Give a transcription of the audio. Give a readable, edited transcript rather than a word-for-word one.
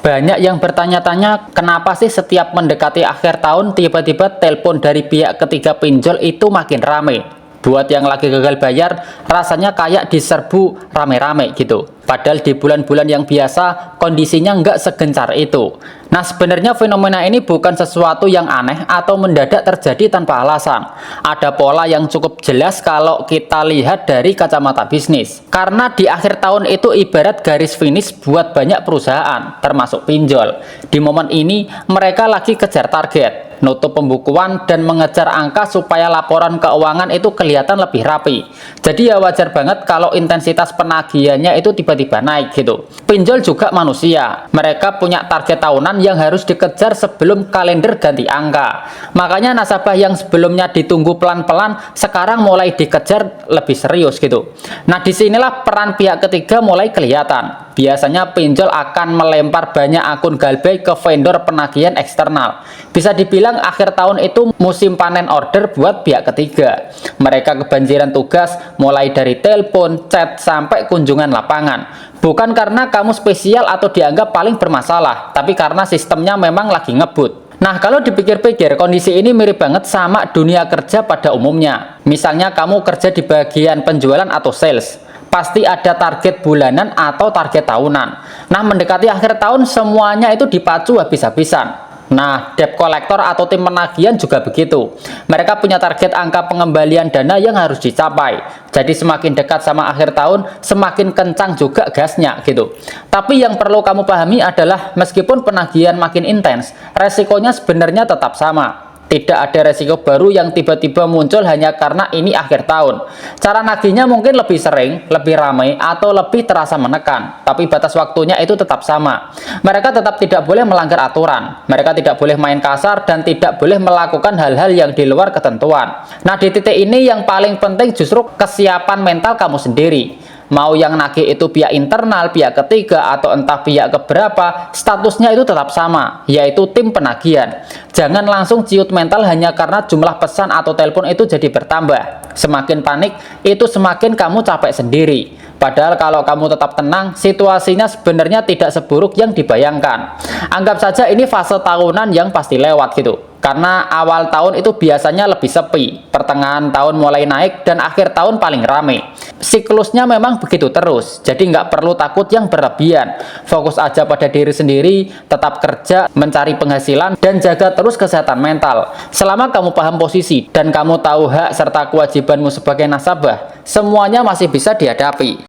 Banyak yang bertanya-tanya kenapa sih setiap mendekati akhir tahun tiba-tiba telepon dari pihak ketiga pinjol itu makin rame. Buat yang lagi gagal bayar, rasanya kayak diserbu rame-rame gitu. Padahal di bulan-bulan yang biasa, kondisinya nggak segencar itu. Nah, sebenarnya fenomena ini bukan sesuatu yang aneh atau mendadak terjadi tanpa alasan. Ada pola yang cukup jelas kalau kita lihat dari kacamata bisnis. Karena di akhir tahun itu ibarat garis finish buat banyak perusahaan, termasuk pinjol. Di momen ini, mereka lagi kejar target, nutup pembukuan, dan mengejar angka supaya laporan keuangan itu kelihatan lebih rapi. Jadi ya wajar banget kalau intensitas penagihannya itu tiba-tiba naik gitu. Pinjol juga manusia. Mereka punya target tahunan yang harus dikejar sebelum kalender ganti angka. Makanya nasabah yang sebelumnya ditunggu pelan-pelan sekarang mulai dikejar lebih serius gitu. Nah, disinilah peran pihak ketiga mulai kelihatan. Biasanya pinjol akan melempar banyak akun galbay ke vendor penagihan eksternal. Bisa dibilang akhir tahun itu musim panen order buat pihak ketiga. Mereka kebanjiran tugas mulai dari telepon, chat, sampai kunjungan lapangan. Bukan karena kamu spesial atau dianggap paling bermasalah, tapi karena sistemnya memang lagi ngebut. Nah, kalau dipikir-pikir, kondisi ini mirip banget sama dunia kerja pada umumnya. Misalnya kamu kerja di bagian penjualan atau sales. Pasti ada target bulanan atau target tahunan. Nah, mendekati akhir tahun semuanya itu dipacu habis-habisan. Nah, debt collector atau tim penagihan juga begitu. Mereka punya target angka pengembalian dana yang harus dicapai. Jadi semakin dekat sama akhir tahun, semakin kencang juga gasnya gitu. Tapi yang perlu kamu pahami adalah meskipun penagihan makin intens, resikonya sebenarnya tetap sama. Tidak ada resiko baru yang tiba-tiba muncul hanya karena ini akhir tahun. Cara nagihnya mungkin lebih sering, lebih ramai, atau lebih terasa menekan. Tapi batas waktunya itu tetap sama. Mereka tetap tidak boleh melanggar aturan. Mereka tidak boleh main kasar dan tidak boleh melakukan hal-hal yang di luar ketentuan. Nah, di titik ini yang paling penting justru kesiapan mental kamu sendiri. Mau yang nagih itu pihak internal, pihak ketiga, atau entah pihak keberapa, statusnya itu tetap sama, yaitu tim penagihan. Jangan langsung ciut mental hanya karena jumlah pesan atau telepon itu jadi bertambah. Semakin panik, itu semakin kamu capek sendiri. Padahal kalau kamu tetap tenang, situasinya sebenarnya tidak seburuk yang dibayangkan. Anggap saja ini fase tahunan yang pasti lewat gitu. Karena awal tahun itu biasanya lebih sepi, pertengahan tahun mulai naik, dan akhir tahun paling rame. Siklusnya memang begitu terus, jadi nggak perlu takut yang berlebihan. Fokus aja pada diri sendiri, tetap kerja, mencari penghasilan, dan jaga terus kesehatan mental. Selama kamu paham posisi, dan kamu tahu hak serta kewajibanmu sebagai nasabah, semuanya masih bisa dihadapi.